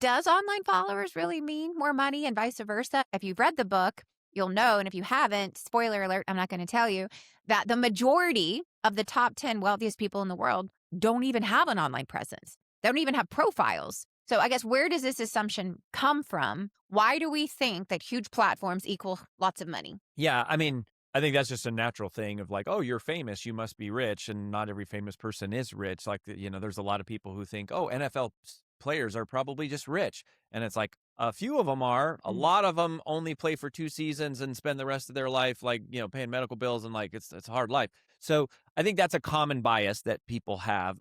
Does online followers really mean more money and vice versa? If you've read the book, you'll know. And if you haven't, spoiler alert, I'm not going to tell you that the majority of the top 10 wealthiest people in the world don't even have an online presence. They don't even have profiles. So I guess where does this assumption come from? Why do we think that huge platforms equal lots of money? Yeah, I mean, I think that's just a natural thing of like, oh, you're famous, you must be rich, and not every famous person is rich. Like, there's a lot of people who think, oh, NFL players are probably just rich, and it's like a few of them are. A lot of them only play for 2 seasons and spend the rest of their life like paying medical bills, and like it's a hard life. So I think that's a common bias that people have.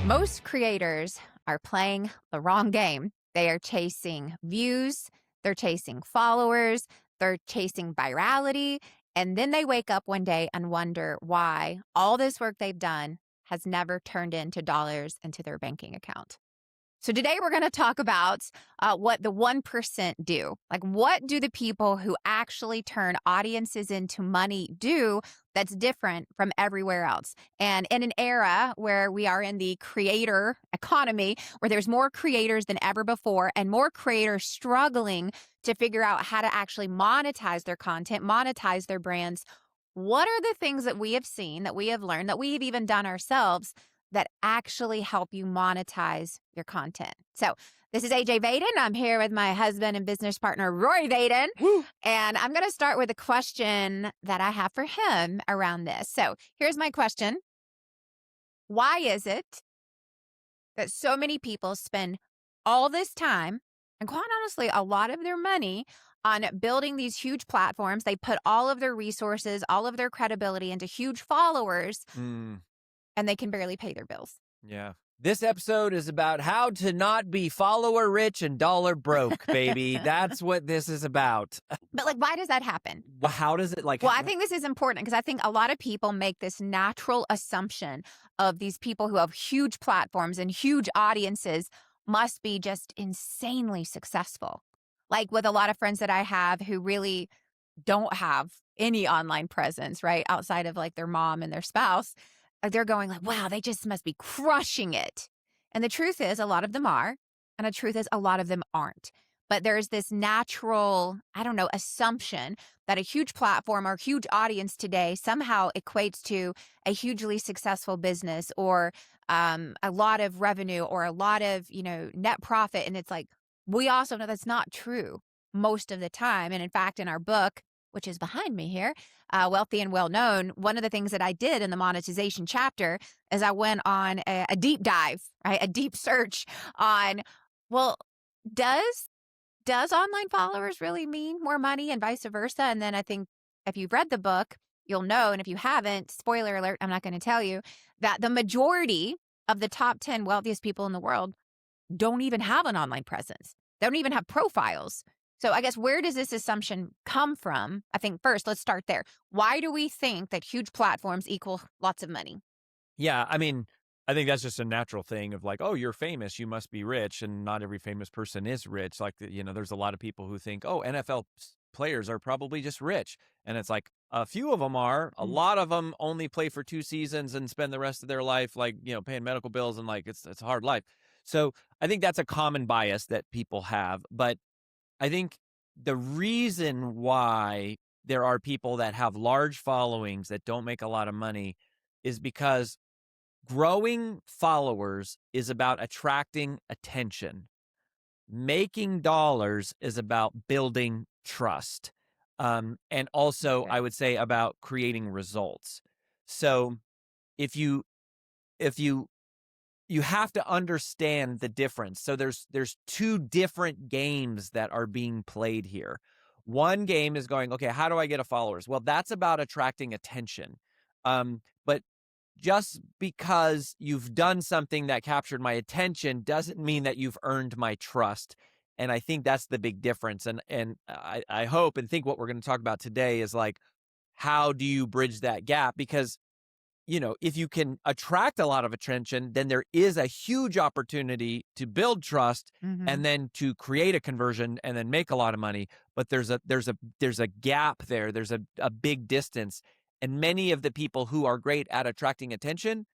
Most creators are playing the wrong game. They are chasing views, they're chasing followers, they're chasing virality, and then they wake up one day and wonder why all this work they've done has never turned into dollars into their banking account. So today we're going to talk about what the 1% do. Like, what do the people who actually turn audiences into money do that's different from everywhere else? And in an era where we are in the creator economy, where there's more creators than ever before and more creators struggling to figure out how to actually monetize their content, monetize their brands, what are the things that we have seen, that we have learned, that we have even done ourselves that actually help you monetize your content? So this is AJ VADEN. I'm here with my husband and business partner, Rory VADEN. Woo! And I'm going to start with a question that I have for him around this. So here's my question. Why is it that so many people spend all this time and, quite honestly, a lot of their money on building these huge platforms? They put all of their resources, all of their credibility into huge followers, and they can barely pay their bills. Yeah. This episode is about how to not be follower rich and dollar broke, baby. That's what this is about. But why does that happen? Well, how does it Well, I think this is important because I think a lot of people make this natural assumption of these people who have huge platforms and huge audiences must be just insanely successful. Like with a lot of friends that I have who really don't have any online presence, right? Outside of like their mom and their spouse. They're going like, wow, they just must be crushing it. And the truth is a lot of them are. And the truth is a lot of them aren't. But there's this natural, assumption that a huge platform or huge audience today somehow equates to a hugely successful business or a lot of revenue or a lot of, net profit. And it's like, we also know that's not true most of the time. And in fact, in our book, which is behind me here, Wealthy and Well Known, one of the things that I did in the monetization chapter is I went on a deep dive, right? A deep search on, well, does online followers really mean more money and vice versa? And then I think if you've read the book, you'll know. And if you haven't, spoiler alert, I'm not going to tell you that the majority of the top 10 wealthiest people in the world don't even have an online presence. They don't even have profiles. So I guess where does this assumption come from? I think first, let's start there. Why do we think that huge platforms equal lots of money? Yeah, I mean, I think that's just a natural thing of like, oh, you're famous, you must be rich, and not every famous person is rich. Like, there's a lot of people who think, oh, NFL players are probably just rich, and it's like a few of them are. A lot of them only play for 2 seasons and spend the rest of their life like paying medical bills, and like it's a hard life. So I think that's a common bias that people have, but I think the reason why there are people that have large followings that don't make a lot of money is because growing followers is about attracting attention. Making dollars is about building trust. And also, I would say about creating results. So if you have to understand the difference. So there's two different games that are being played here. One game is going, okay, how do I get a followers? Well, that's about attracting attention. But just because you've done something that captured my attention doesn't mean that you've earned my trust. And I think that's the big difference. And I hope and think what we're going to talk about today is like, how do you bridge that gap? Because if you can attract a lot of attention, then there is a huge opportunity to build trust Mm-hmm. and then to create a conversion and then make a lot of money. But there's a gap there. There's a big distance. And many of the people who are great at attracting attention,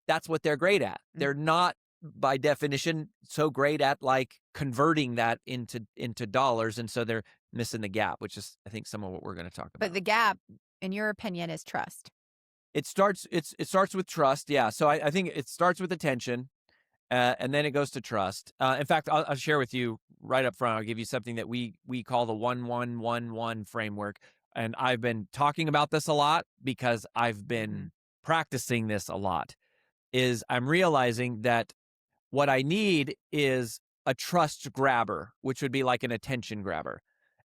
that's what they're great at. They're not by definition so great at like converting that into dollars. And so they're missing the gap, which is I think some of what we're going to talk about. But the gap, in your opinion, is trust. It starts with trust. Yeah. So I think it starts with attention, and then it goes to trust. In fact, I'll share with you right up front. I'll give you something that we call the 1-1-1-1 framework. And I've been talking about this a lot because I've been practicing this a lot. I'm realizing that what I need is a trust grabber, which would be like an attention grabber.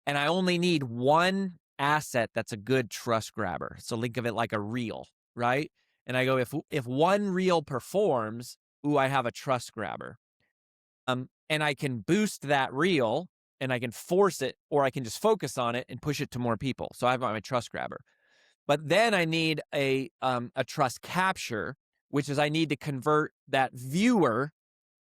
And I only need one asset that's a good trust grabber. So think of it like a reel, right? And I go, if one reel performs, I have a trust grabber. And I can boost that reel and I can force it, or I can just focus on it and push it to more people. So I have my trust grabber. But then I need a trust capture, which is I need to convert that viewer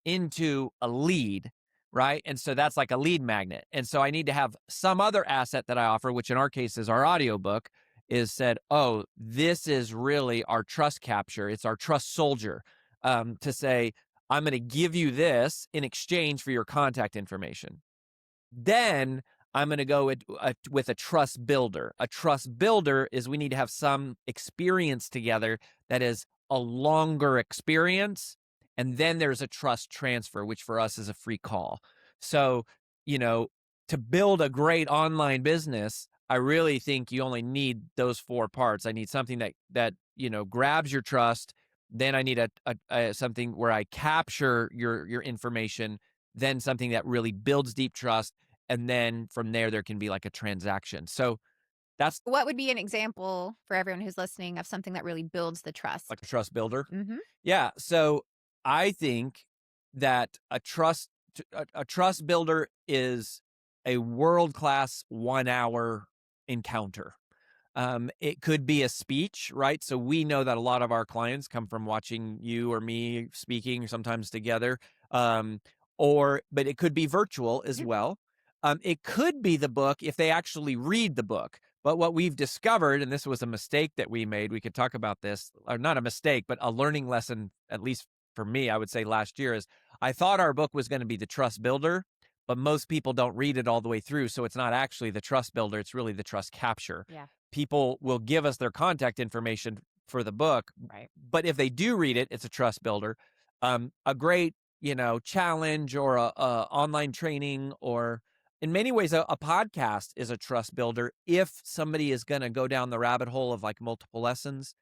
into a lead, right? And so that's like a lead magnet. And so I need to have some other asset that I offer, which in our case is our audiobook, is said, oh, this is really our trust capture. It's our trust soldier, to say, I'm going to give you this in exchange for your contact information. Then I'm going to go with a trust builder. A trust builder is we need to have some experience together that is a longer experience. And then there's a trust transfer, which for us is a free call. So, to build a great online business, I really think you only need those four parts. I need something that grabs your trust. Then I need a something where I capture your information. Then something that really builds deep trust. And then from there can be like a transaction. So that's What would be an example for everyone who's listening of something that really builds the trust? like a trust builder. Mm-hmm. Yeah. So I think that a trust builder is a world-class 1-hour encounter. It could be a speech, right? So we know that a lot of our clients come from watching you or me speaking sometimes together. But it could be virtual as well. It could be the book if they actually read the book. But what we've discovered, and this was a mistake that we made, we could talk about this, or not a mistake, but a learning lesson, at least for me, I would say last year, is I thought our book was going to be the trust builder, but most people don't read it all the way through. So it's not actually the trust builder. It's really the trust capture. Yeah. People will give us their contact information for the book. Right. But if they do read it, it's a trust builder. A great, challenge or a online training, or in many ways, a podcast is a trust builder. If somebody is going to go down the rabbit hole of like multiple lessons,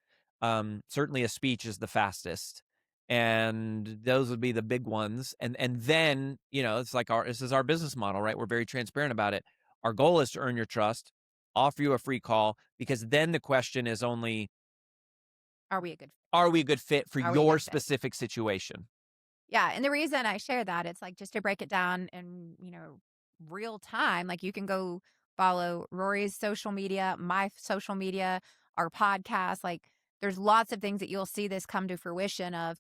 certainly a speech is the fastest. And those would be the big ones. And then, it's like this is our business model, right? We're very transparent about it. Our goal is to earn your trust, offer you a free call, because then the question is only, Are we a good fit? are we a good fit for Are we a your good fit? specific situation? Yeah. And the reason I share that, it's like just to break it down in, real time. Like you can go follow Rory's social media, my social media, our podcast. Like there's lots of things that you'll see this come to fruition of,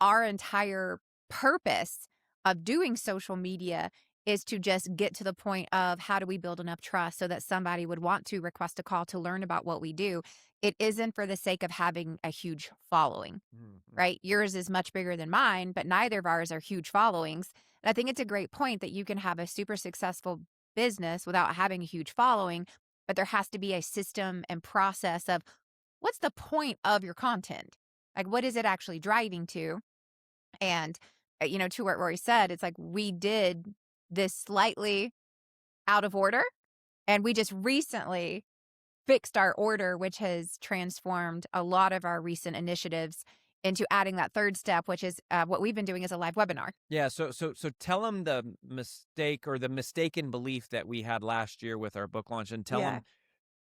our entire purpose of doing social media is to just get to the point of how do we build enough trust so that somebody would want to request a call to learn about what we do. It isn't for the sake of having a huge following, right? Yours is much bigger than mine, but neither of ours are huge followings. And I think it's a great point that you can have a super successful business without having a huge following, but there has to be a system and process of what's the point of your content? Like, what is it actually driving to? And, to what Rory said, it's like we did this slightly out of order, and we just recently fixed our order, which has transformed a lot of our recent initiatives into adding that third step, which is what we've been doing as a live webinar. Yeah. So tell them the mistake or the mistaken belief that we had last year with our book launch, and tell them,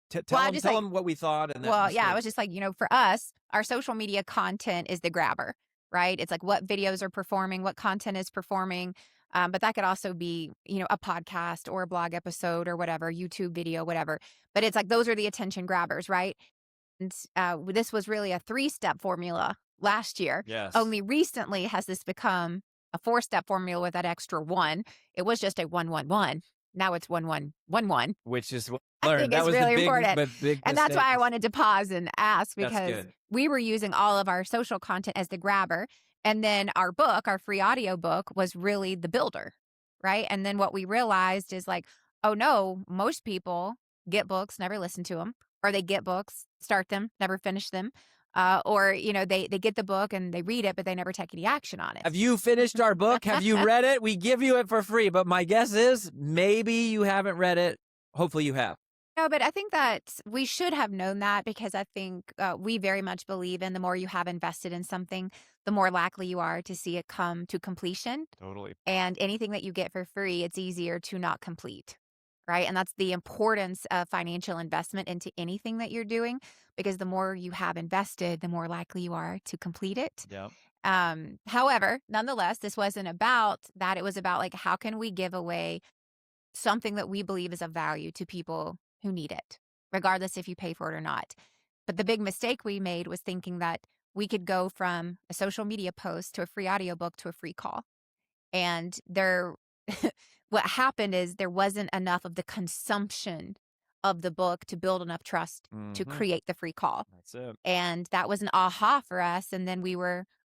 tell them what we thought. And I was just like, for us, our social media content is the grabber, right? It's like what videos are performing, what content is performing. But that could also be, a podcast or a blog episode or whatever, YouTube video, whatever. But it's like those are the attention grabbers, right? And this was really a 3-step formula last year. Yes. Only recently has this become a 4-step formula with that extra one. It was just a 1-1-1. Now it's 1-1-1-1. Which is what I I learned. think That it's was the really big, important. big And that's mistake. why I wanted to pause and ask, That's because good. we were using all of our social content as the grabber. And then our book, our free audio book, was really the builder, right? And then what we realized is like, oh no, most people get books, never listen to them, or they get books, start them, never finish them. Or, they get the book and they read it, but they never take any action on it. Have you finished our book? Have you read it? We give you it for free, but my guess is maybe you haven't read it. Hopefully you have. No, but I think that we should have known that, because I think we very much believe in the more you have invested in something, the more likely you are to see it come to completion. Totally. And anything that you get for free, it's easier to not complete, right? And that's the importance of financial investment into anything that you're doing, because the more you have invested, the more likely you are to complete it. Yeah. However, nonetheless, this wasn't about that. It was about like, how can we give away something that we believe is of value to people who need it, regardless if you pay for it or not. But the big mistake we made was thinking that we could go from a social media post to a free audiobook to a free call. And what happened is there wasn't enough of the consumption of the book to build enough trust to create the free call. That's it. And that was an aha for us. And then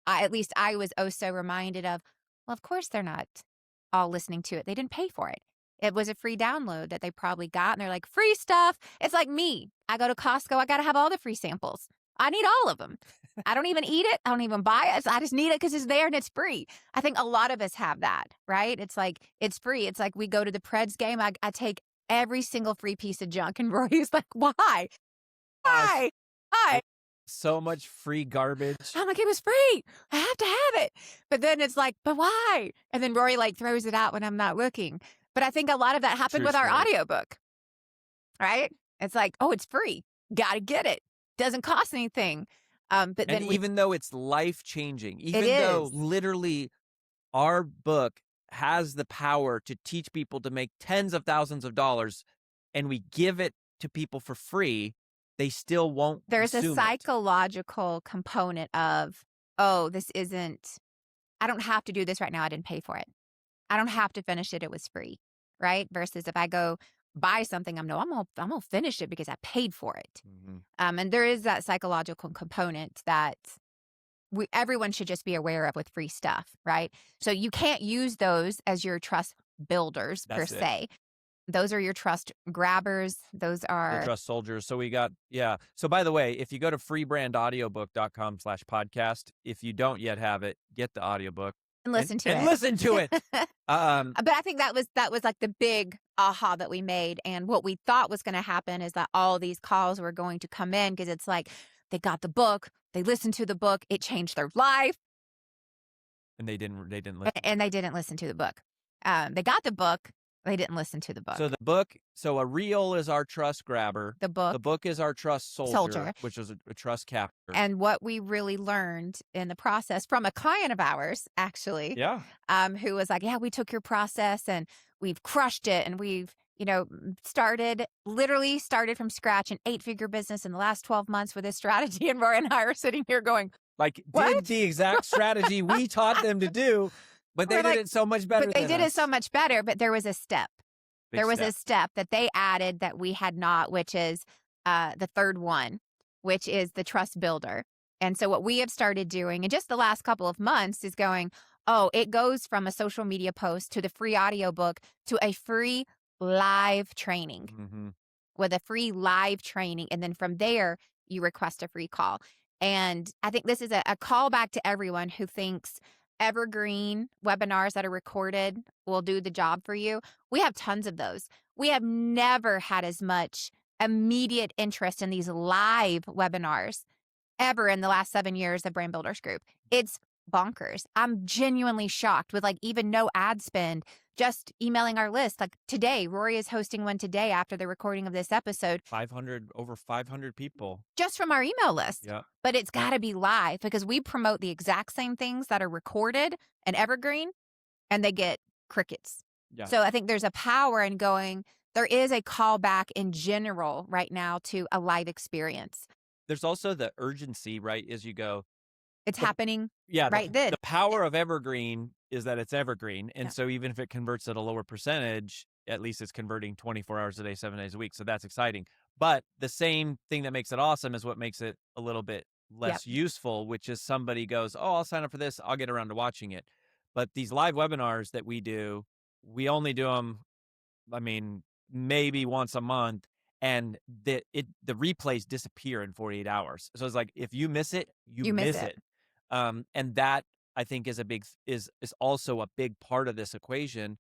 at least I was oh so reminded of, well, of course they're not all listening to it. They didn't pay for it. It was a free download that they probably got. And they're like, free stuff. It's like me. I go to Costco. I got to have all the free samples. I need all of them. I don't even eat it. I don't even buy it. I just need it because it's there and it's free. I think a lot of us have that, right? It's like, it's free. It's like we go to the Preds game. I take every single free piece of junk. And Rory's like, why? Why? So much free garbage. I'm like, it was free. I have to have it. But then it's like, but why? And then Rory like throws it out when I'm not looking. But I think a lot of that happened True with our story. audiobook, right? It's like, oh, it's free. Got to get it. Doesn't cost anything. But then even though it's life-changing, even It though is. literally our book has the power to teach people to make tens of thousands of dollars, and we give it to people for free, they still won't There's a consume it. psychological component of, oh, I don't have to do this right now. I didn't pay for it. I don't have to finish it. It was free, right? Versus if I go buy something, I'm gonna finish it because I paid for it. And there is that psychological component that everyone should just be aware of with free stuff, right? So you can't use those as your trust builders per se. Those are your trust grabbers. Those are your trust soldiers. So we got, yeah. So by the way, if you go to freebrandAudiobook.com/podcast, if you don't yet have it, get the audiobook and listen to it. Listen to it. But I think that was like the big aha that we made. And what we thought was going to happen is that all these calls were going to come in, because it's like they got the book, they listened to the book, it changed their life. And they didn't listen. And they didn't listen to the book. They got the book, they didn't listen to the book. So a reel is our trust grabber. The book is our trust soldier. Which is a trust captor. And what we really learned in the process from a client of ours, actually, who was like, yeah, we took your process and we've crushed it. And we've, literally started from scratch an 8-figure business in the last 12 months with this strategy. And Rory and I are sitting here going, like, did the exact strategy we taught them to do, but they did it so much better. But they did it so much better. But there was a step. There was a step that they added that we had not, which is the third one, which is the trust builder. And so what we have started doing in just the last couple of months is going, oh, it goes from a social media post to the free audiobook to a free live training with a free live training. And then from there, you request a free call. And I think this is a callback to everyone who thinks evergreen webinars that are recorded will do the job for you. We have tons of those. We have never had as much immediate interest in these live webinars ever in the last 7 years of Brand Builders Group. It's bonkers. I'm genuinely shocked with even no ad spend, just emailing our list. Like today, Rory is hosting one today after the recording of this episode. Over 500 people. Just from our email list. Yeah. But it's got to be live, because we promote the exact same things that are recorded and evergreen, and they get crickets. Yeah. So I think there's a power in going, there is a callback in general right now to a live experience. there's also the urgency, right? As you go, It's the happening yeah, right then. the power of evergreen is that it's evergreen, and Yeah. so even if it converts at a lower percentage, at least it's converting 24 hours a day, 7 days a week, so that's exciting. But the same thing that makes it awesome is what makes it a little bit Yep. less useful, which is somebody goes, "Oh, I'll sign up for this, I'll get around to watching it." But these live webinars that we do, we only do them. I mean, maybe once a month, and the replays disappear in 48 hours. So it's like if you miss it, you You miss miss it. it. And that I think is a big is also a big part of this equation.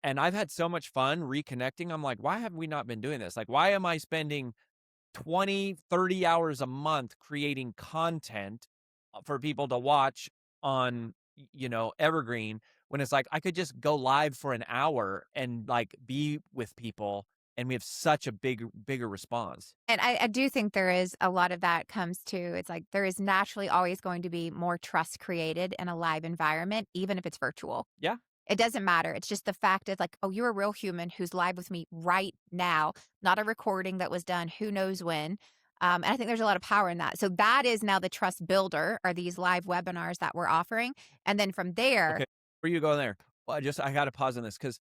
And I've had so much fun reconnecting. I'm like, why have we not been doing this? Like, why am I spending 20, 30 hours a month creating content for people to watch on, Evergreen, when it's like I could just go live for an hour and like be with people, and we have such a bigger response. And I do think there is a lot of that comes to it's like there is naturally always going to be more trust created in a live environment, even if it's virtual. Yeah. It doesn't matter. It's just the fact of like, oh, you're a real human who's live with me right now, not a recording that was done who knows when. And I think there's a lot of power in that. So that is now the trust builder are these live webinars that we're offering. And then from there, Okay. Where you going there? Well, I got to pause on this because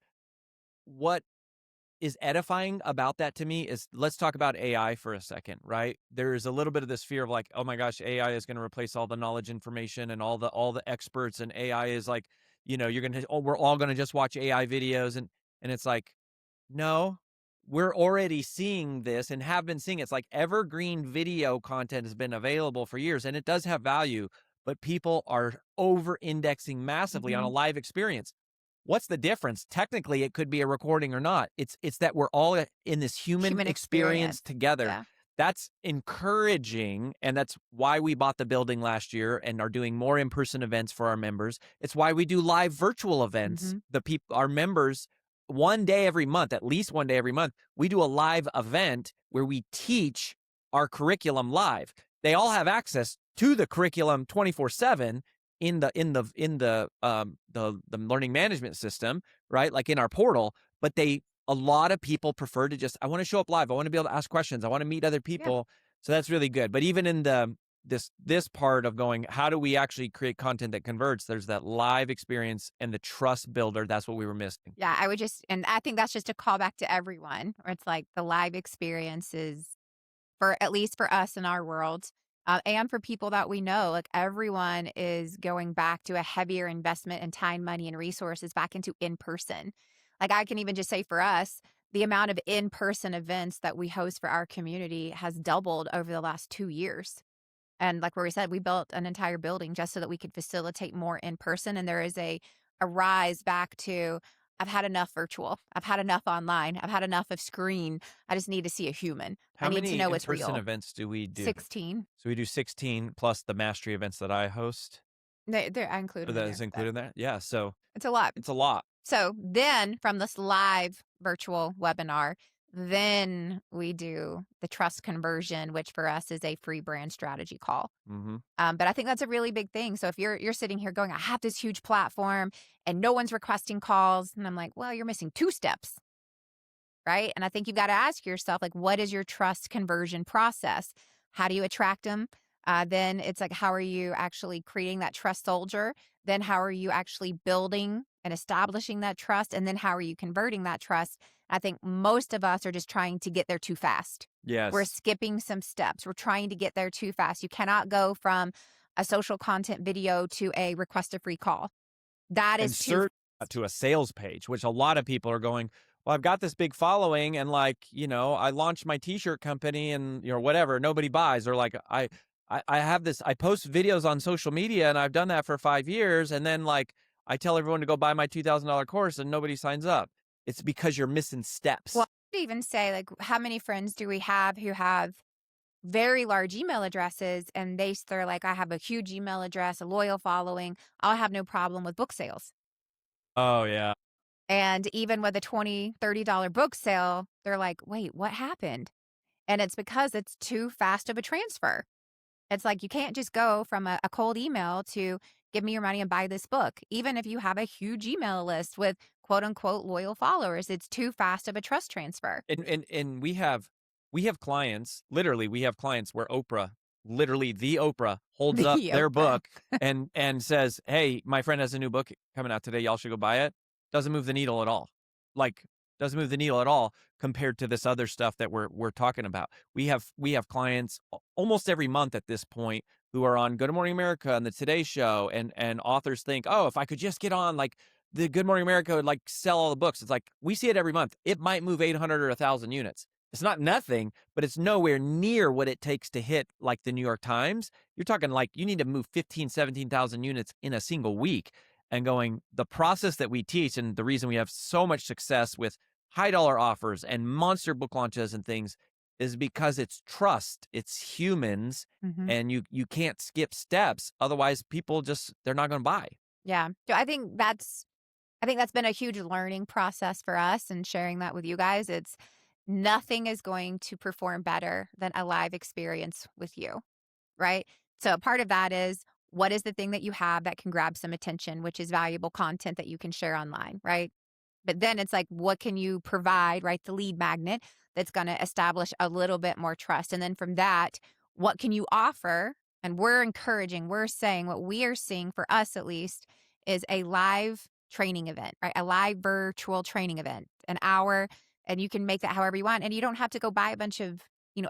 what is edifying about that to me is, let's talk about AI for a second, right? There's a little bit of this fear of like, oh my gosh, AI is going to replace all the knowledge, information, and all the experts, and AI is like, we're all going to just watch AI videos, and it's like, no, we're already seeing this and have been seeing it. It's like evergreen video content has been available for years, and it does have value, but people are over indexing massively on a mhm, live experience. What's the difference? Technically, it could be a recording or not. It's that we're all in this human human experience experience. together. Yeah. That's encouraging, and that's why we bought the building last year and are doing more in-person events for our members. It's why we do live virtual events. Hmm. Our members, one day every month, at least one day every month, we do a live event where we teach our curriculum live. They all have access to the curriculum 24/7 in the learning management system, right? Like in our portal, but a lot of people prefer to just, I want to show up live. I want to be able to ask questions. I want to meet other Yeah. people. So that's really good. But even in this part of going, how do we actually create content that converts? There's that live experience and the trust builder. That's what we were missing. Yeah. I would just, and I think that's just a callback to everyone, where it's like the live experiences for at least for us in our world, and for people that we know, like everyone is going back to a heavier investment in time, money, and resources back into in person. Like I can even just say for us, the amount of in person events that we host for our community has doubled over the last 2 years. And like where we said, we built an entire building just so that we could facilitate more in person. And there is a rise back to I've had enough virtual. I've had enough online. I've had enough of screen. I just need to see a human. I How need to many know it's in-person real. events do we do? 16. So we do 16 plus the mastery events that I host. I include Or them in that is there. But included in that? Yeah. So it's a lot. it's a lot. So then from this live virtual webinar, then we do the trust conversion, which for us is a free brand strategy call. Hmm. But I think that's a really big thing. So if you're sitting here going, I have this huge platform and no one's requesting calls, and I'm like, well, you're missing two steps, right? And I think you've got to ask yourself, like, what is your trust conversion process? How do you attract them? Then it's like, how are you actually creating that trust soldier? Then how are you actually building and establishing that trust? And then how are you converting that trust? I think most of us are just trying to get there too fast. We're Yes. skipping some steps. We're trying to get there too fast. You cannot go from a social content video to a request a free call. That And is too search to a sales page, which a lot of people are going, well, I've got this big following, and like, I launched my t-shirt company, and whatever, nobody buys. Or like, I have this, I post videos on social media, and I've done that for 5 years, and then like I tell everyone to go buy my $2,000 course and nobody signs up. It's because you're missing well. steps. I'd even say, like, how many friends do we have who have very large email addresses and they're like, I have a huge email address, a loyal following. I'll have no problem with book sales. Oh yeah. And even with a $20, $30 book sale, they're like, wait, what happened? And it's because it's too fast of a transfer. It's like you can't just go from a cold email to give me your money and buy this book. Even if you have a huge email list with quote unquote loyal followers, it's too fast of a trust transfer. And we have We have clients, literally, we have clients where Oprah, literally the Oprah, holds The up their Oprah. book and says, "Hey, my friend has a new book coming out today. Y'all should go buy it." Doesn't move the needle at all. Like, doesn't move the needle at all compared to this other stuff that we're talking about. We have clients almost every month at this point who are on Good Morning America and the Today Show, and authors think, "Oh, if I could just get on like the Good Morning America would like sell all the books." It's like we see it every month. It might move 800 or 1,000 units. It's not nothing, but it's nowhere near what it takes to hit like the New York Times. You're talking like you need to move 15, 17,000 units in a single week. And going, the process that we teach and the reason we have so much success with high dollar offers and monster book launches and things is because it's trust, it's humans, Mhm. and you can't skip steps. Otherwise, people just they're not going to buy. Yeah. So I think that's been a huge learning process for us and sharing that with you guys. It's nothing is going to perform better than a live experience with you, right? So part of that is what is the thing that you have that can grab some attention, which is valuable content that you can share online, right? But then it's like, what can you provide, right? The lead magnet that's going to establish a little bit more trust. And then from that, what can you offer? And we're saying what we are seeing for us at least is a live training event, right? A live virtual training event, an hour, and you can make that however you want. And you don't have to go buy a bunch of,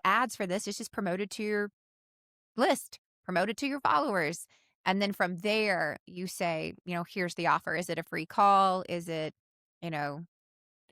ads for this. It's just promoted to your list, promote it to your followers. And then from there, you say, here's the offer. Is it a free call? Is it, you know,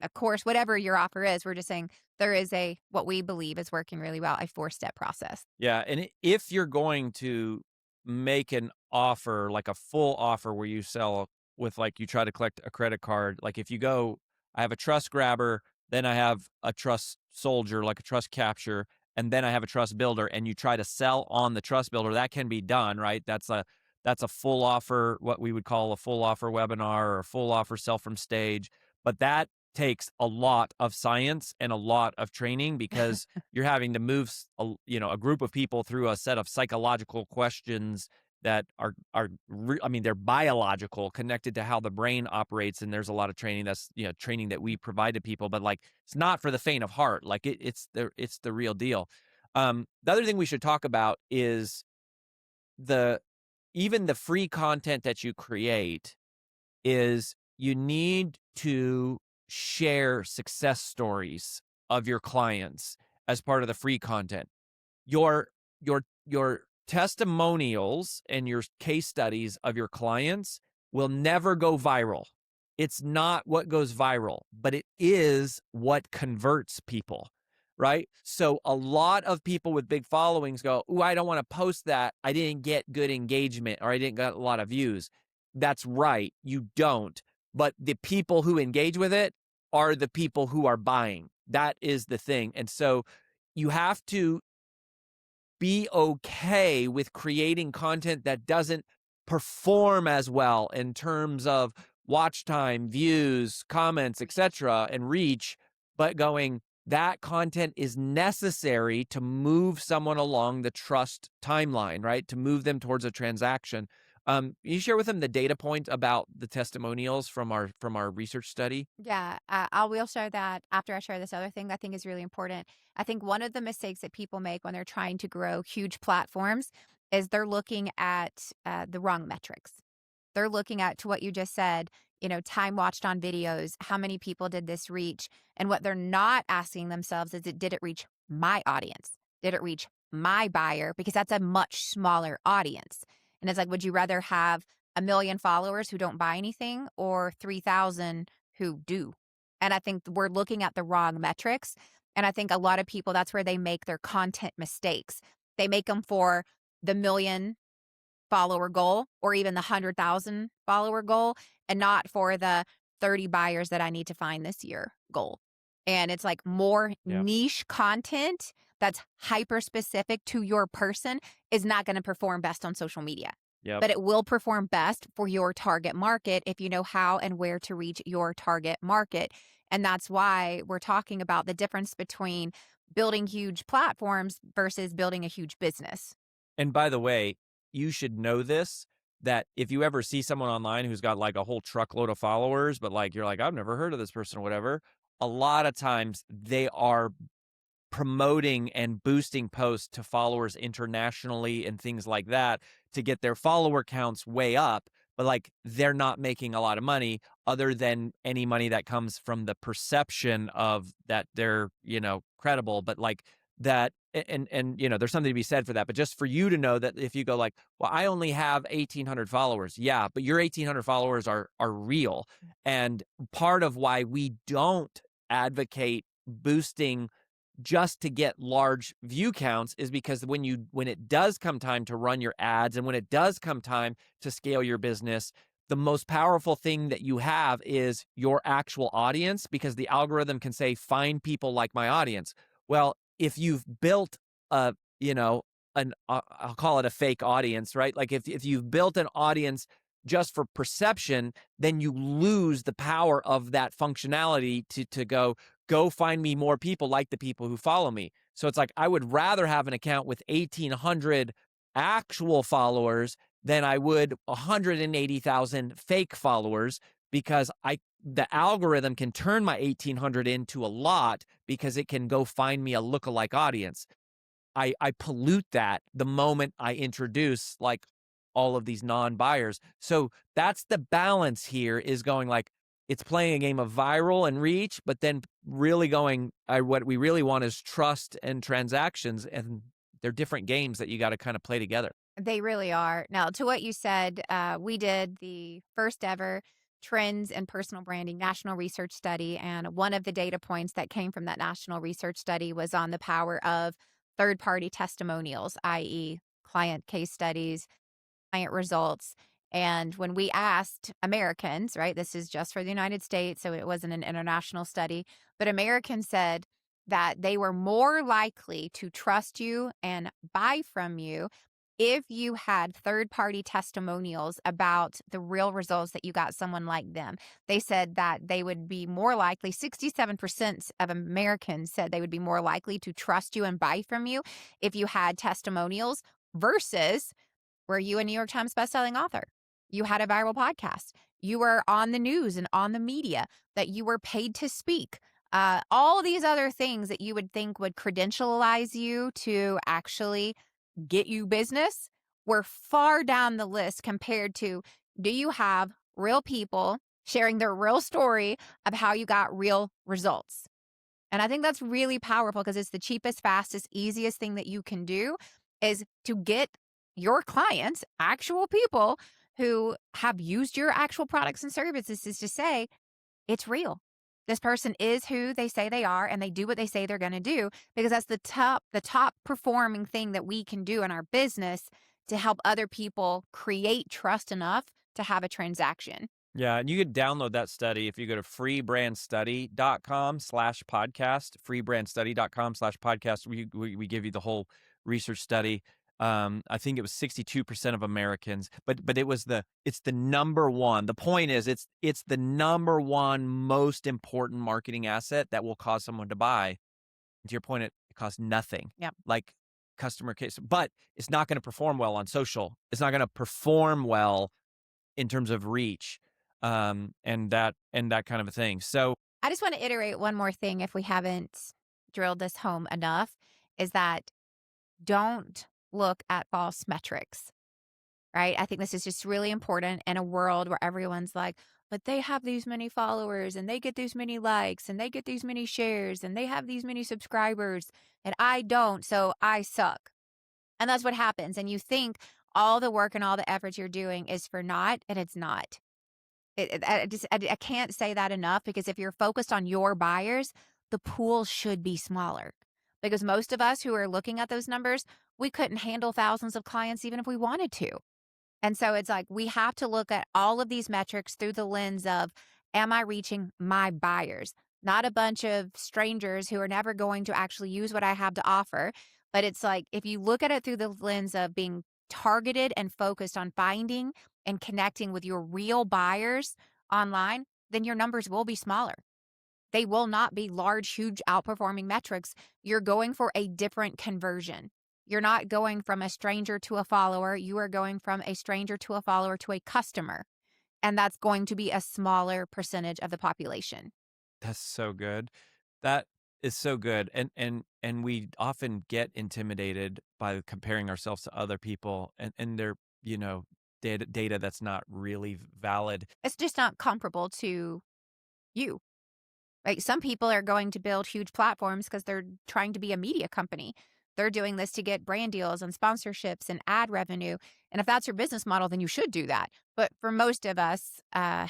a course, whatever your offer is? We're just saying there is what we believe is working really well, a 4-step process. Yeah, and if you're going to make an offer, like a full offer where you sell with like you try to collect a credit card, like if you go, I have a trust grabber, then I have a trust soldier, like a trust capture, and then I have a trust builder, and you try to sell on the trust builder, that can be done, right? That's a full offer, what we would call a full offer webinar or a full offer sell from stage. But that takes a lot of science and a lot of training because you're having to move a group of people through a set of psychological questions that I mean, they're biological, connected to how the brain operates, and there's a lot of training that's training that we provide to people, but like it's not for the faint of heart. Like it's the real deal. The other thing we should talk about is the even the free content that you create is you need to share success stories of your clients as part of the free content. Your testimonials and your case studies of your clients will never go viral. It's not what goes viral, but it is what converts people, right? So a lot of people with big followings go, "Ooh, I don't want to post that. I didn't get good engagement or I didn't get a lot of views." That's right, you don't. But the people who engage with it are the people who are buying. That is the thing. And so you have to be okay with creating content that doesn't perform as well in terms of watch time, views, comments, etc., and reach, but going, that content is necessary to move someone along the trust timeline, right? To move them towards a transaction. You share with them the data point about the testimonials from our research study? Yeah, I will share that after I share this other thing that I think is really important. I think one of the mistakes that people make when they're trying to grow huge platforms is they're looking at the wrong metrics. They're looking at, to what you just said, time watched on videos, how many people did this reach? And what they're not asking themselves is, did it reach my audience? Did it reach my buyer? Because that's a much smaller audience. And it's like, would you rather have 1 million followers who don't buy anything or 3,000 who do? And I think we're looking at the wrong metrics. And I think a lot of people, that's where they make their content mistakes. They make them for the million follower goal or even the 100,000 follower goal, and not for the 30 buyers that I need to find this year goal. And it's like more Yeah. niche content that's hyper specific to your person is not going to perform best on social media. Yep. But it will perform best for your target market if you know how and where to reach your target market. And that's why we're talking about the difference between building huge platforms versus building a huge business. And by the way, you should know this, that if you ever see someone online who's got like a whole truckload of followers, but like you're like, I've never heard of this person or whatever, a lot of times they are promoting and boosting posts to followers internationally and things like that to get their follower counts way up, but like they're not making a lot of money other than any money that comes from the perception of that they're, credible, but like that and there's something to be said for that, but just for you to know that if you go like, well, I only have 1,800 followers. Yeah, but your 1,800 followers are real. And part of why we don't advocate boosting just to get large view counts is because when it does come time to run your ads and when it does come time to scale your business, the most powerful thing that you have is your actual audience, because the algorithm can say, find people like my audience. Well, if you've built a, I'll call it a fake audience, right? Like if you've built an audience just for perception, then you lose the power of that functionality to go find me more people like the people who follow me. So it's like, I would rather have an account with 1,800 actual followers than I would 180,000 fake followers, because the algorithm can turn my 1,800 into a lot because it can go find me a lookalike audience. I pollute that the moment I introduce like all of these non-buyers. So that's the balance here, is going like, it's playing a game of viral and reach, but then really going, what we really want is trust and transactions, and they're different games that you got to kind of play together. They really are. Now, to what you said, we did the first ever Trends in Personal Branding national research study. And one of the data points that came from that national research study was on the power of third party testimonials, i.e., client case studies, client results. And when we asked Americans, right, this is just for the United States, so it wasn't an international study, but Americans said that they were more likely to trust you and buy from you if you had third party testimonials about the real results that you got someone like them. They said that they would be more likely, 67% of Americans said they would be more likely to trust you and buy from you if you had testimonials versus were you a New York Times bestselling author? You had a viral podcast. You were on the news and on the media, that you were paid to speak. All these other things that you would think would credentialize you to actually get you business were far down the list compared to, do you have real people sharing their real story of how you got real results? And I think that's really powerful because it's the cheapest, fastest, easiest thing that you can do is to get your clients, actual people who have used your actual products and services, is to say, it's real. This person is who they say they are, and they do what they say they're going to do, because that's the top performing thing that we can do in our business to help other people create trust enough to have a transaction. Yeah, and you can download that study if you go to freebrandstudy.com/podcast, freebrandstudy.com/podcast. We give you the whole research study. I think it was 62% of Americans, but it's the number one. The point is, it's the number one most important marketing asset that will cause someone to buy. To your point, it costs nothing. Yep. Like customer case, but it's not going to perform well on social. It's not going to perform well in terms of reach, and that kind of a thing. So I just want to iterate one more thing if we haven't drilled this home enough, is that don't look at false metrics, right? I think this is just really important in a world where everyone's like, but they have these many followers and they get these many likes and they get these many shares and they have these many subscribers and I don't, so I suck. And that's what happens. And you think all the work and all the effort you're doing is for naught, and it's not. I can't say that enough, because if you're focused on your buyers, the pool should be smaller. Because most of us who are looking at those numbers, we couldn't handle thousands of clients even if we wanted to. And so it's like we have to look at all of these metrics through the lens of, am I reaching my buyers? Not a bunch of strangers who are never going to actually use what I have to offer. But it's like, if you look at it through the lens of being targeted and focused on finding and connecting with your real buyers online, then your numbers will be smaller. They will not be large, huge, outperforming metrics. You're going for a different conversion. You're not going from a stranger to a follower. You are going from a stranger to a follower to a customer. And that's going to be a smaller percentage of the population. that's so good. That It's so good, and we often get intimidated by comparing ourselves to other people, and they're, you know, data that's not really valid. It's just not comparable to you. Like some people are going to build huge platforms because they're trying to be a media company. They're doing this to get brand deals and sponsorships and ad revenue. And if that's your business model, then you should do that. But for most of us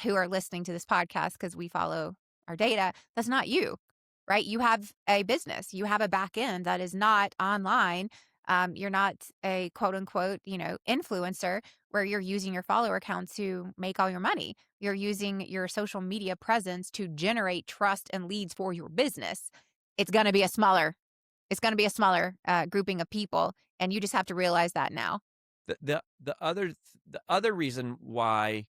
who are listening to this podcast because we follow our data, that's not you, right? You have a business, you have a back end that is not online. You're not a quote unquote, influencer where you're using your follower count to make all your money. You're using your social media presence to generate trust and leads for your business. It's going to be a smaller, grouping of people, and you just have to realize that now. The other reason why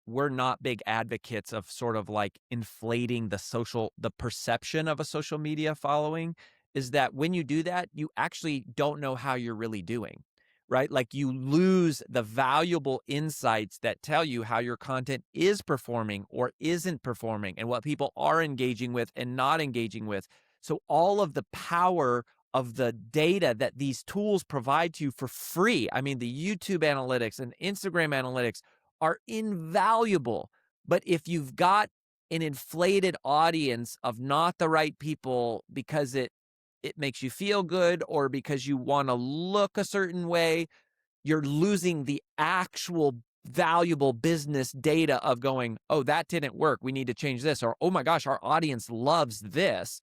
we're not big advocates of sort of like inflating the perception of a social media following is that when you do that, you actually don't know how you're really doing, right? Like you lose the valuable insights that tell you how your content is performing or isn't performing and what people are engaging with and not engaging with. So all of the power of the data that these tools provide to you for free. I mean, the YouTube analytics and Instagram analytics are invaluable. But if you've got an inflated audience of not the right people because it makes you feel good or because you want to look a certain way, you're losing the actual valuable business data of going, oh, that didn't work. We need to change this. Or, oh my gosh, our audience loves this.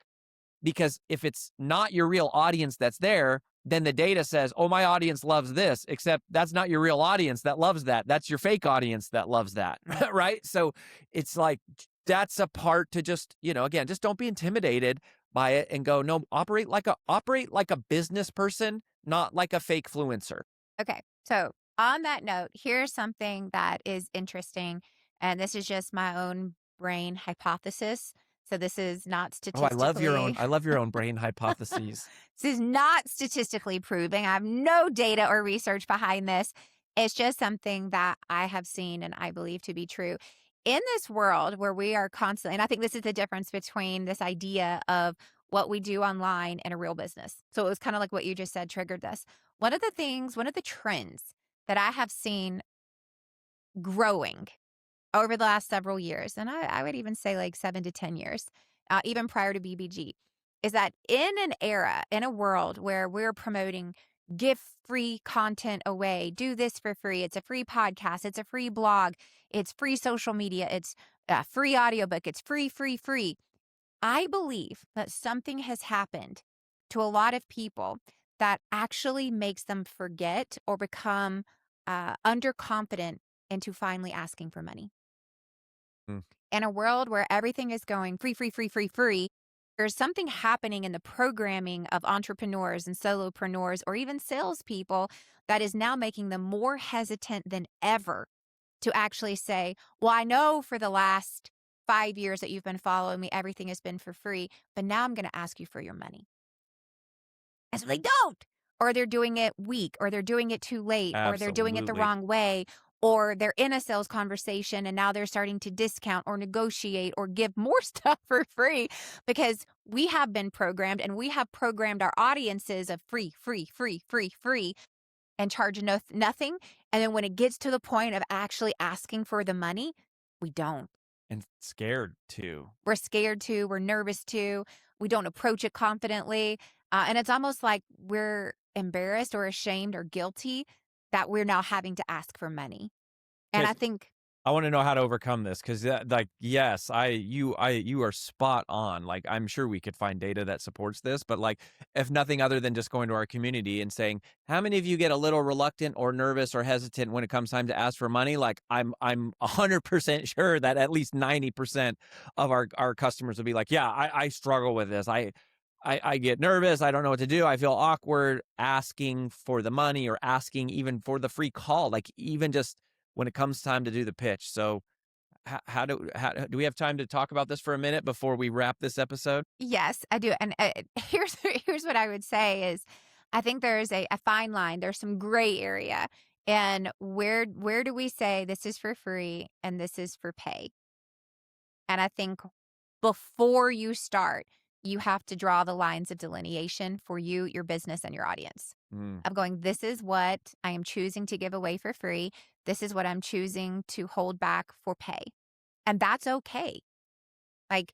Because if it's not your real audience that's there, then the data says, oh, my audience loves this, except that's not your real audience that loves that. That's your fake audience that loves that, right? So it's like, that's a part to just, again, just don't be intimidated by it and go, no, operate like a business person, not like a fake fluencer. Okay. So, on that note, here's something that is interesting. And this is just my own brain hypothesis. So, this is not Oh, statistically. I love your own brain hypotheses. This is not statistically proven. I have no data or research behind this. It's just something that I have seen and I believe to be true. In this world where we are constantly, and I think this is the difference between this idea of what we do online and a real business. So it was kind of like what you just said triggered this. One of the trends that I have seen growing over the last several years, and I would even say like 7 to 10 years, even prior to BBG, is that in an era, in a world where we're promoting give free content away, do this for free. It's a free podcast, it's a free blog, it's free social media, it's a free audiobook, it's free, free, free. I believe that something has happened to a lot of people that actually makes them forget or become underconfident into finally asking for money. Mm. In a world where everything is going free, free, free, free, free, there's something happening in the programming of entrepreneurs and solopreneurs or even salespeople that is now making them more hesitant than ever to actually say, well, I know for the last 5 years that you've been following me, everything has been for free, but now I'm going to ask you for your money. And so they don't, or they're doing it weak, or they're doing it too late, or they're doing it the Absolutely. wrong way, or they're in a sales conversation and now they're starting to discount or negotiate or give more stuff for free because we have been programmed and we have programmed our audiences of free, free, free, free, free and charge nothing. And then when it gets to the point of actually asking for the money, we don't. And scared too. We're scared to, we're nervous to, we don't approach it confidently. And it's almost like we're embarrassed or ashamed or guilty that we're now having to ask for money. And Okay, I think, I want to know how to overcome this because, like, yes, you are spot on. Like, I'm sure we could find data that supports this, but like, if nothing other than just going to our community and saying, how many of you get a little reluctant or nervous or hesitant when it comes time to ask for money? Like, I'm 100% sure that at least 90% of our customers will be like, yeah, I struggle with this. I get nervous. I don't know what to do. I feel awkward asking for the money or asking even for the free call. Like, even just when it comes time to do the pitch. So how do we have time to talk about this for a minute before we wrap this episode? yes, I do. And here's what I would say is I think there's a fine line. There's some gray area. And where do we say this is for free and this is for pay? And I think before you start, you have to draw the lines of delineation for you, your business, and your audience. Mm. Of going, this is what I am choosing to give away for free. This is what I'm choosing to hold back for pay. And that's okay. Like,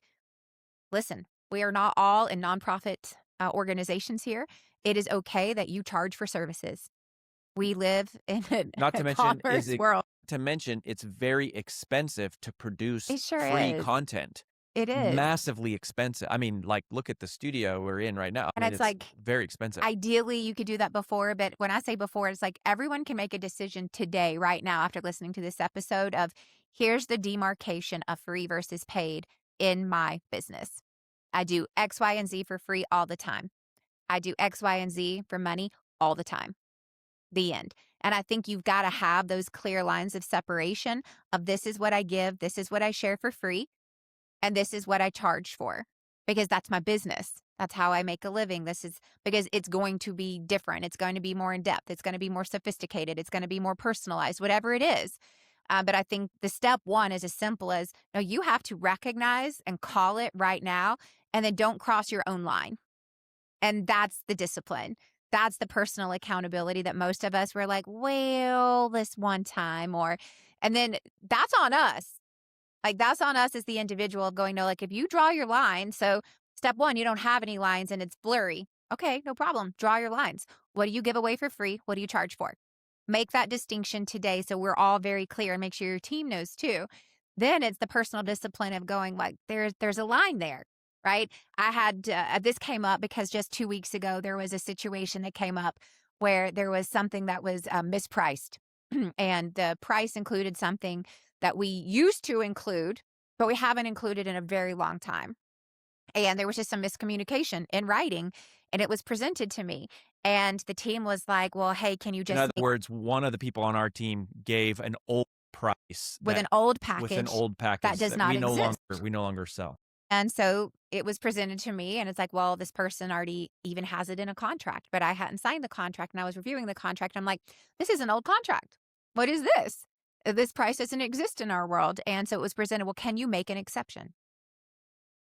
listen, we are not all in nonprofit organizations here. It is okay that you charge for services. We live in Not a to mention, commerce world. it's very expensive to produce It sure free is. content. It is. Massively expensive. I mean, like, look at the studio we're in right now. I And mean, it's it's like, very expensive. ideally, you could do that before. But when I say before, it's like everyone can make a decision today, right now, after listening to this episode of here's the demarcation of free versus paid in my business. I do X, Y, and Z for free all the time. I do X, Y, and Z for money all the time. The end. And I think you've got to have those clear lines of separation of this is what I give, this is what I share for free, and this is what I charge for because that's my business. That's how I make a living. This is because it's going to be different. It's going to be more in depth. It's going to be more sophisticated. It's going to be more personalized, whatever it is. But I think the step one is as simple as no, you have to recognize and call it right now, and then don't cross your own line. And that's the discipline. That's the personal accountability that most of us were like, well, this one time, and then that's on us. Like, that's on us as the individual going, no, like if you draw your line, so step one, you don't have any lines and it's blurry. Okay, no problem. Draw your lines. What do you give away for free? What do you charge for? Make that distinction today so we're all very clear and make sure your team knows too. Then it's the personal discipline of going like, there's a line there, right? I had, this came up because just 2 weeks ago, there was a situation that came up where there was something that was mispriced and the price included something that we used to include, but we haven't included in a very long time. And there was just some miscommunication in writing, and it was presented to me. And the team was like, well, hey, can you In just other words, one of the people on our team gave an old price with that an old with an package old that package does that not we no exist? longer sell. And so it was presented to me, and it's like, well, this person already even has it in a contract, but I hadn't signed the contract, and I was reviewing the contract. And I'm like, this is an old contract. What is this? This price doesn't exist in our world. And so it was presented, well, can you make an exception?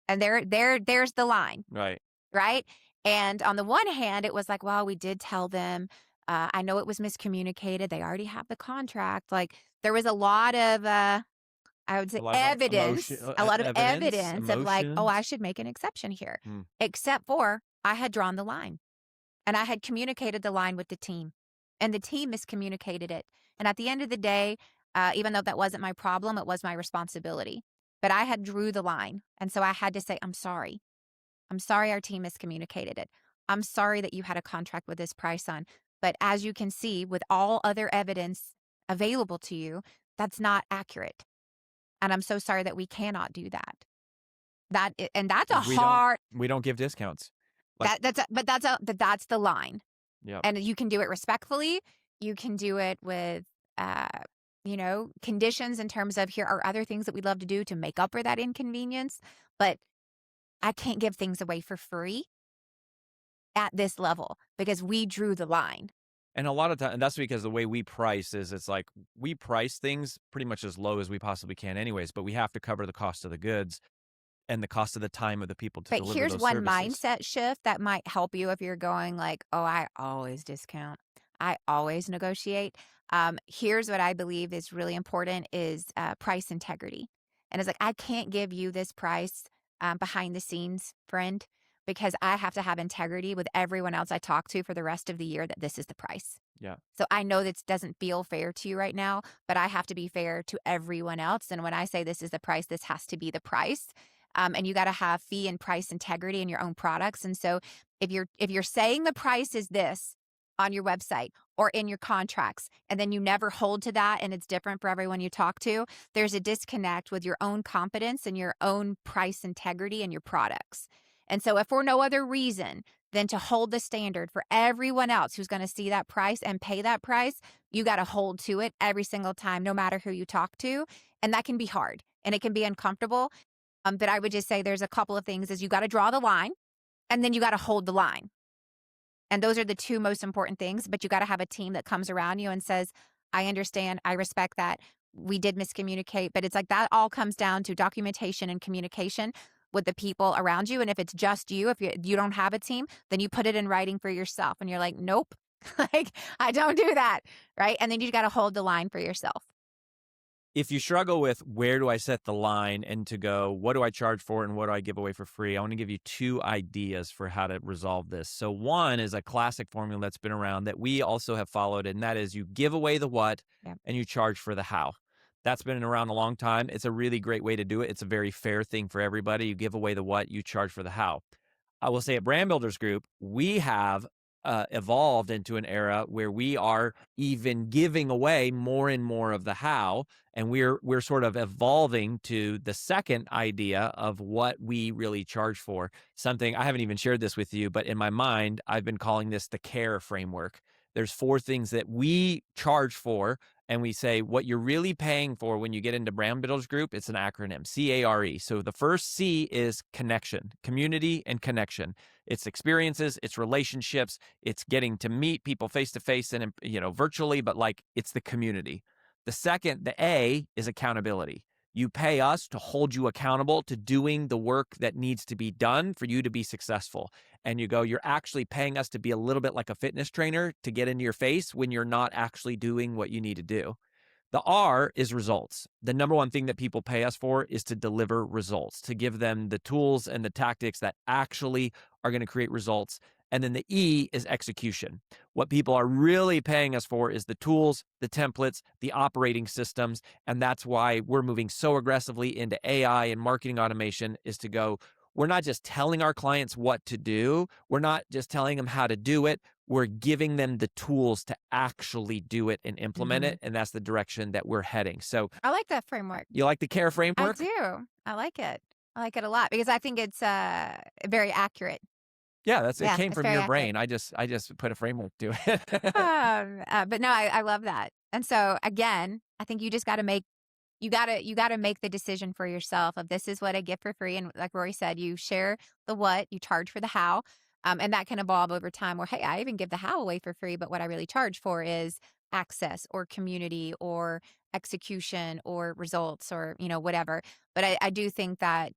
And there's the line, Right. right? And on the one hand, it was like, well, we did tell them. I know it was miscommunicated. They already have the contract. Like, there was a lot of I would say A lot of evidence, emotion, a lot of evidence, evidence of like, oh, I emotions. should make an exception here, Hmm. except for I had drawn the line and I had communicated the line with the team and the team miscommunicated it. And at the end of the day, even though that wasn't my problem, it was my responsibility. But I had drew the line. And so I had to say, I'm sorry. I'm sorry our team miscommunicated it. I'm sorry that you had a contract with this price on. But as you can see, with all other evidence available to you, that's not accurate. And I'm so sorry that we cannot do that. And that's a 'Cause hard we don't give discounts. Like, that's the line. yeah. And you can do it respectfully. You can do it with uh, conditions in terms of here are other things that we'd love to do to make up for that inconvenience. But I can't give things away for free at this level because we drew the line. And a lot of time, and that's because the way we price is it's like we price things pretty much as low as we possibly can anyways, but we have to cover the cost of the goods and the cost of the time of the people to But deliver here's those one services. mindset shift that might help you if you're going like, oh, I always discount. I always negotiate. Here's what I believe is really important is price integrity. And it's like, I can't give you this price behind the scenes, friend, because I have to have integrity with everyone else I talk to for the rest of the year that this is the price. Yeah. So I know this doesn't feel fair to you right now, but I have to be fair to everyone else. And when I say this is the price, this has to be the price. And you got to have fee and price integrity in your own products. And so if you're saying the price is this on your website or in your contracts, and then you never hold to that and it's different for everyone you talk to, there's a disconnect with your own competence and your own price integrity in your products. And so if for no other reason than to hold the standard for everyone else who's going to see that price and pay that price, you got to hold to it every single time, no matter who you talk to. And that can be hard and it can be uncomfortable. But I would just say there's a couple of things is you got to draw the line and then you got to hold the line. And those are the two most important things. But you got to have a team that comes around you and says, I understand. I respect that. We did miscommunicate. But it's like that all comes down to documentation and communication. with the people around you. And if it's just you, if you don't have a team, then you put it in writing for yourself. And you're like, nope, like I don't do that. Right. And then you got to hold the line for yourself. If you struggle with where do I set the line and to go, what do I charge for and what do I give away for free? I want to give you 2 ideas for how to resolve this. So one is a classic formula that's been around that we also have followed, and that is you give away the what and you charge for the how. That's been around a long time. It's a really great way to do it. It's a very fair thing for everybody. You give away the what, you charge for the how. I will say at Brand Builders Group, we have evolved into an era where we are even giving away more and more of the how, and we're sort of evolving to the second idea of what we really charge for. Something I haven't even shared this with you, but in my mind, I've been calling this the CARE framework. There's 4 things that we charge for, and we say what you're really paying for when you get into Brand Builders Group. It's an acronym, CARE. So the first C is connection, community and connection. It's experiences, it's relationships, it's getting to meet people face to face and virtually, but like it's the community. The second, the A, is accountability. You pay us to hold you accountable to doing the work that needs to be done for you to be successful. And you go, you're actually paying us to be a little bit like a fitness trainer to get into your face when you're not actually doing what you need to do. The R is results. The number one thing that people pay us for is to deliver results, to give them the tools and the tactics that actually are going to create results. And then the E is execution. What people are really paying us for is the tools, the templates, the operating systems. And that's why we're moving so aggressively into AI and marketing automation, is to go, we're not just telling our clients what to do. We're not just telling them how to do it. We're giving them the tools to actually do it and implement it. And that's the direction that we're heading. So I like that framework. you like the CARE I framework? do. I like it. I like it a lot because I think it's very accurate. Yeah, it Yeah, came it's from very your accurate. brain. I just put a framework to it. But no, I love that. And so again, I think you just got to make you gotta make the decision for yourself of this is what I get for free. And like Rory said, you share the what, you charge for the how. And that can evolve over time where, hey, I even give the how away for free, but what I really charge for is access or community or execution or results or, whatever. But I do think that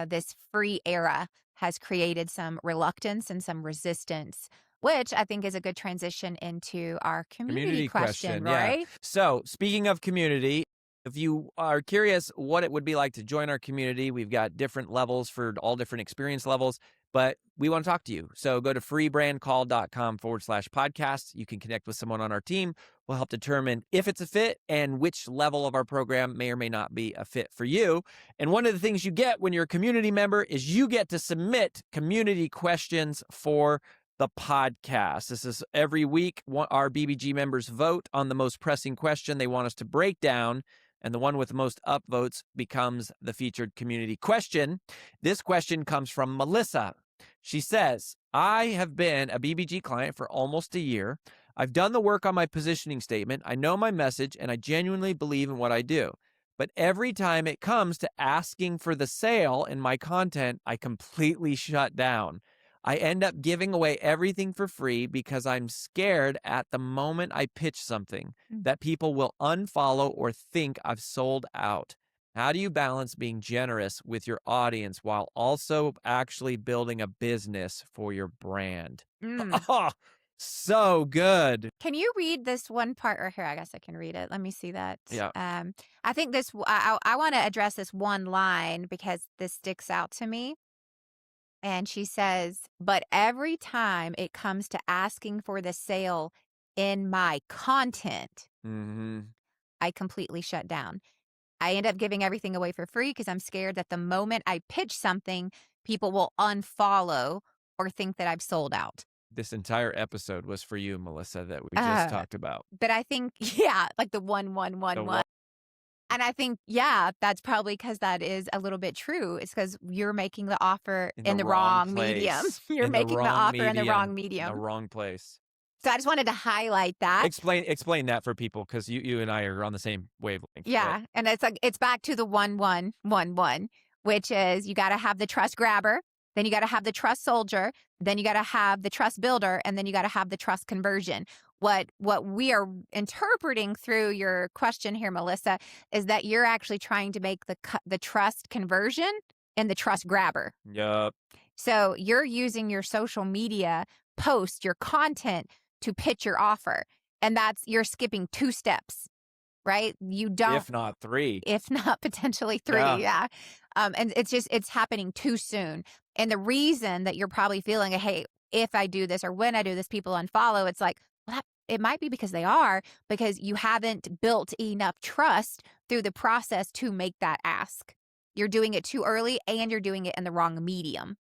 this free era has created some reluctance and some resistance, which I think is a good transition into our community question, Yeah. Rory. So speaking of community, if you are curious what it would be like to join our community, we've got different levels for all different experience levels, but we want to talk to you. So go to freebrandcall.com/podcast. You can connect with someone on our team. We'll help determine if it's a fit and which level of our program may or may not be a fit for you. And one of the things you get when you're a community member is you get to submit community questions for the podcast. This is every week. Our BBG members vote on the most pressing question they want us to break down, and the one with the most upvotes becomes the featured community question. This question comes from Melissa. She says, I have been a BBG client for almost a year. I've done the work on my positioning statement. I know my message, and I genuinely believe in what I do. But every time it comes to asking for the sale in my content, I completely shut down. I end up giving away everything for free because I'm scared at the moment I pitch something that people will unfollow or think I've sold out. How do you balance being generous with your audience while also actually building a business for your brand? Oh, so good. Can you read this one part right here? I guess I can read it. Let me see that. Yeah. I think I want to address this one line because this sticks out to me. And she says, but every time it comes to asking for the sale in my content, I completely shut down. I end up giving everything away for free because I'm scared that the moment I pitch something, people will unfollow or think that I've sold out. This entire episode was for you, Melissa, that we just talked about. But I think, yeah, like the 1-1-1-1. And I think, yeah, that's probably because that is a little bit true. It's because you're making the offer in the wrong medium. You're making the offer in the wrong medium. In the wrong place. So I just wanted to highlight that. Explain that for people because you and I are on the same wavelength. Yeah. But And it's back to the 1-1-1-1, which is you got to have the trust grabber, then you got to have the trust soldier, then you got to have the trust builder, and then you got to have the trust conversion. What we are interpreting through your question here, Melissa, is that you're actually trying to make the trust conversion and the trust grabber. Yup. So you're using your social media post, your content to pitch your offer. And you're skipping 2 steps, right? You don't, If not 3. if not potentially 3. Yeah. Yeah. And it's happening too soon. And the reason that you're probably feeling, hey, if I do this or when I do this, people unfollow, it's like, well, it might be because you haven't built enough trust through the process to make that ask. You're doing it too early and you're doing it in the wrong medium.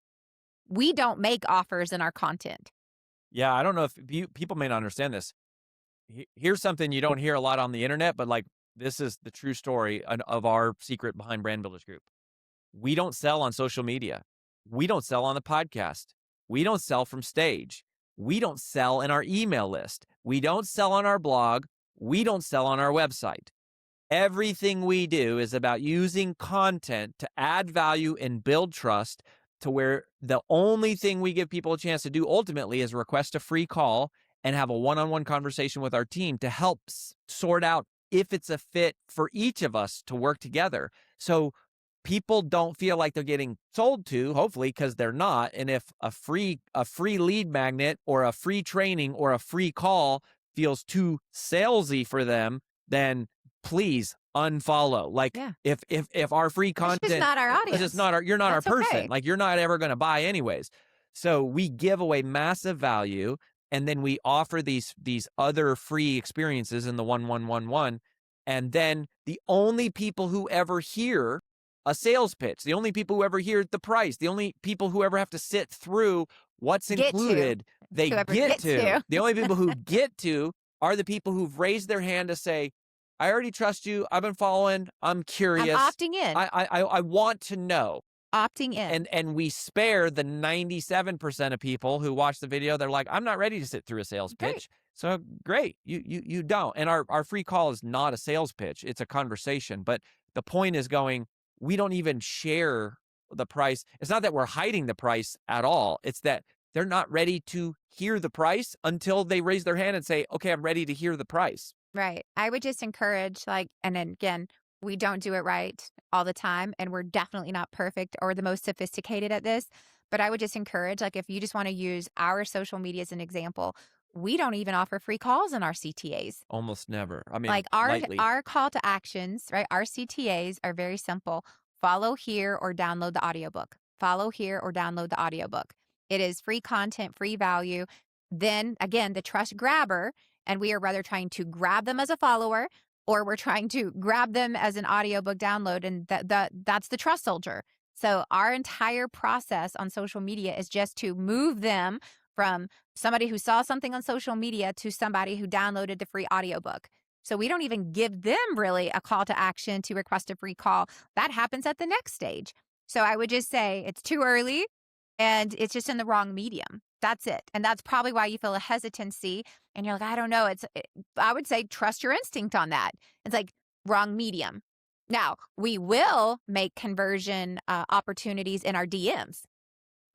We don't make offers in our content. Yeah, I don't know if people may not understand this. Here's something you don't hear a lot on the internet, but like this is the true story of our secret behind Brand Builders Group. We don't sell on social media. We don't sell on the podcast. We don't sell from stage. We don't sell in our email list. We don't sell on our blog. We don't sell on our website. Everything we do is about using content to add value and build trust, to where the only thing we give people a chance to do ultimately is request a free call and have a one-on-one conversation with our team to help sort out if it's a fit for each of us to work together. So people don't feel like they're getting sold to, hopefully, because they're not. And if a free lead magnet or a free training or a free call feels too salesy for them, then please unfollow. Like Yeah. if our free content, It's just not our audience. it's just not you're not That's our person. okay. Like you're not ever going to buy anyways. So we give away massive value, and then we offer these other free experiences in the 1111. And then the only people who ever hear a sales pitch, the only people who ever hear the price, the only people who ever have to sit through what's included, they Whoever get gets to. to. The only people who get to are the people who've raised their hand to say, I already trust you. I've been following. I'm curious. I'm opting in. I want to know. Opting in. And we spare the 97% of people who watch the video. They're like, I'm not ready to sit through a sales Great. pitch. So great. You don't. And our free call is not a sales pitch. It's a conversation. But the point is going, we don't even share the price. It's not that we're hiding the price at all. It's that they're not ready to hear the price until they raise their hand and say, okay, I'm ready to hear the price. Right. I would just encourage, and then again, we don't do it right all the time, and we're definitely not perfect or the most sophisticated at this. But I would just encourage, if you just want to use our social media as an example, we don't even offer free calls in our CTAs. Almost never. I mean, Like our call to actions, right? Our CTAs are very simple. Follow here or download the audiobook. Follow here or download the audiobook. It is free content, free value. Then again, the trust grabber, and we are rather trying to grab them as a follower, or we're trying to grab them as an audiobook download, and that's the trust soldier. So our entire process on social media is just to move them from somebody who saw something on social media to somebody who downloaded the free audiobook. So we don't even give them really a call to action to request a free call. That happens at the next stage. So I would just say it's too early and it's just in the wrong medium. That's it. And that's probably why you feel a hesitancy and you're like, I don't know. I would say trust your instinct on that. It's like wrong medium. Now, we will make conversion opportunities in our DMs.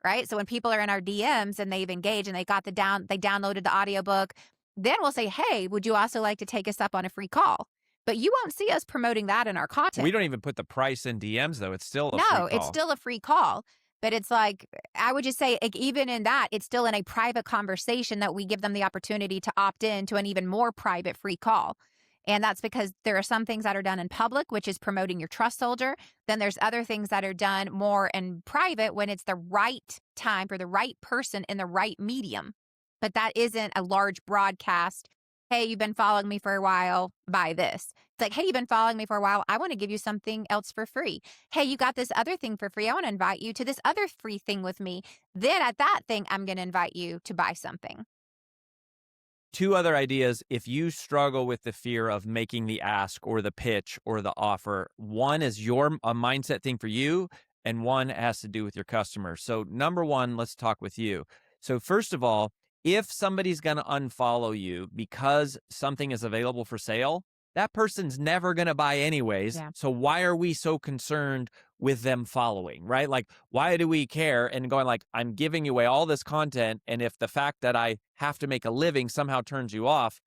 Right? So when people are in our DMs and they've engaged and they downloaded the audiobook, then we'll say, hey, would you also like to take us up on a free call? But you won't see us promoting that in our content. we don't even put the price in DMs though. It's still a free call. It's still a free call. But it's like, I would just say, even in that, it's still in a private conversation that we give them the opportunity to opt in to an even more private free call. And that's because there are some things that are done in public, which is promoting your trust soldier. Then there's other things that are done more in private when it's the right time for the right person in the right medium. But that isn't a large broadcast. Hey, you've been following me for a while, buy this. It's like, hey, you've been following me for a while. I want to give you something else for free. Hey, you got this other thing for free. I want to invite you to this other free thing with me. Then at that thing, I'm going to invite you to buy something. 2 other ideas if you struggle with the fear of making the ask or the pitch or the offer. One is a mindset thing for you, and one has to do with your customer. So number 1, let's talk with you. So first of all, if somebody's going to unfollow you because something is available for sale, that person's never going to buy anyways. Yeah. So why are we so concerned with them following, right? Like, why do we care? And going like, I'm giving you away all this content, and if the fact that I have to make a living somehow turns you off,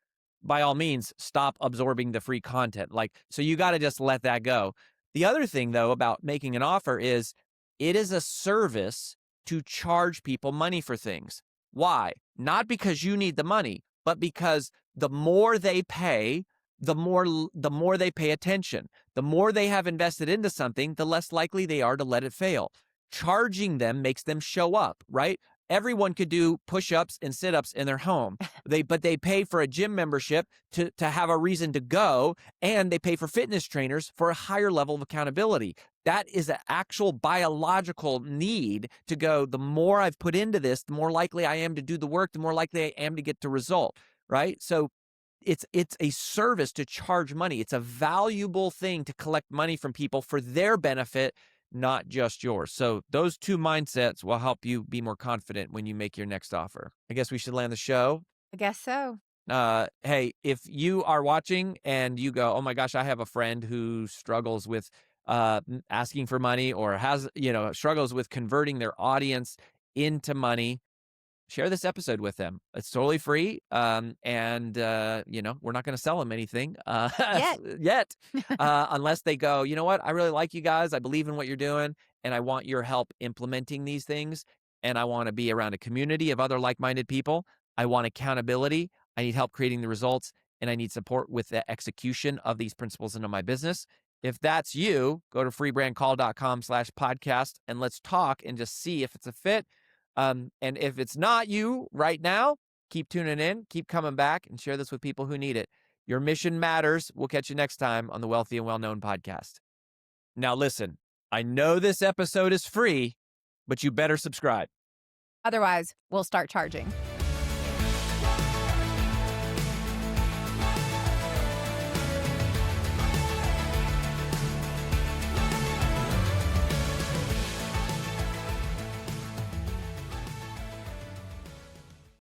by all means, stop absorbing the free content. Like, so you got to just let that go. The other thing, though, about making an offer is It is a service to charge people money for things. Why? Not because you need the money, but because the more they pay, the more they pay attention. The more they have invested into something, the less likely they are to let it fail. Charging them makes them show up, right? Everyone could do push-ups and sit-ups in their home. But they pay for a gym membership to have a reason to go, and they pay for fitness trainers for a higher level of accountability. That is an actual biological need to go, the more I've put into this, the more likely I am to do the work, the more likely I am to get the result, right? So it's a service to charge money. It's a valuable thing to collect money from people for their benefit, not just yours. So those two mindsets will help you be more confident when you make your next offer. I guess we should land the show. I guess so. Hey, if you are watching and you go, oh my gosh, I have a friend who struggles with asking for money, or has, struggles with converting their audience into money, share this episode with them. It's totally free. And we're not going to sell them anything yet, unless they go, you know what? I really like you guys. I believe in what you're doing, and I want your help implementing these things. And I want to be around a community of other like-minded people. I want accountability. I need help creating the results, and I need support with the execution of these principles into my business. If that's you, go to freebrandcall.com/podcast and let's talk and just see if it's a fit. And if it's not you right now, keep tuning in, keep coming back, and share this with people who need it. Your mission matters. We'll catch you next time on the Wealthy and Well-Known podcast. Now listen, I know this episode is free, but you better subscribe. Otherwise, we'll start charging.